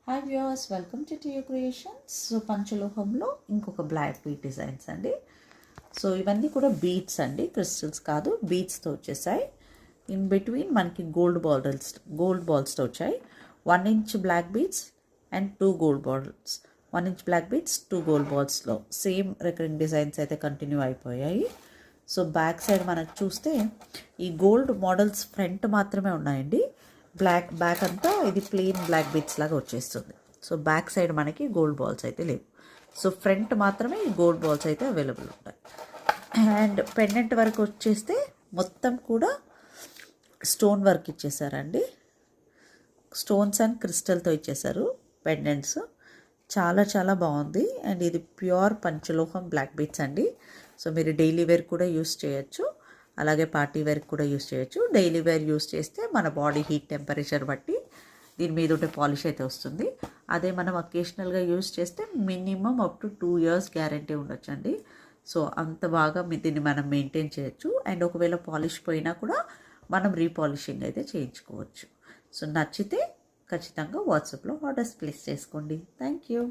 Hi viewers, welcome to టియో creations. So పంచలోహంలో ఇంకొక బ్లాక్ బీట్ డిజైన్స్ అండి. సో ఇవన్నీ కూడా బీట్స్ అండి, క్రిస్టల్స్ కాదు, బీట్స్తో వచ్చేసాయి. ఇన్ బిట్వీన్ మనకి గోల్డ్ బాల్స్తో వచ్చాయి. 1 inch black beads and 2 gold balls. 1 inch black beads, 2 gold బాల్స్లో సేమ్ రికరింగ్ డిజైన్స్ అయితే కంటిన్యూ అయిపోయాయి. సో బ్యాక్ సైడ్ మనకు చూస్తే ఈ గోల్డ్ మోడల్స్ ఫ్రంట్ మాత్రమే ఉన్నాయండి. బ్యాక్ అంతా ఇది ప్లెయిన్ బ్లాక్ బీట్స్ లాగా వచ్చేస్తుంది. సో బ్యాక్ సైడ్ మనకి గోల్డ్ బాల్స్ అయితే లేవు. సో ఫ్రంట్ మాత్రమే ఈ గోల్డ్ బాల్స్ అయితే అవైలబుల్ ఉంటాయి. అండ్ పెండెంట్ వరకు వచ్చేస్తే మొత్తం కూడా స్టోన్ వర్క్ ఇచ్చేసారండి. స్టోన్స్ అండ్ క్రిస్టల్తో ఇచ్చేసారు పెండెంట్స్. చాలా చాలా బాగుంది. అండ్ ఇది ప్యూర్ పంచలోహం బ్లాక్ బీట్స్ అండి. సో మీరు డైలీ వేర్ కూడా యూస్ చేయొచ్చు, అలాగే పార్టీ వేర్ కూడా యూస్ చేయొచ్చు. డైలీ వేర్ యూస్ చేస్తే మన బాడీ హీట్ టెంపరేచర్ బట్టి దీని మీద ఉంటే పాలిష్ అయితే వస్తుంది. అదే మనం అకేషనల్గా యూస్ చేస్తే minimum up to 2 years guarantee ఉండొచ్చండి. సో అంత బాగా దీన్ని మనం మెయింటైన్ చేయొచ్చు. అండ్ ఒకవేళ పాలిష్ పోయినా కూడా మనం రీపాలిషింగ్ అయితే చేయించుకోవచ్చు. సో నచ్చితే ఖచ్చితంగా వాట్సాప్లో ఆర్డర్స్ ప్లేస్ చేసుకోండి. Thank you.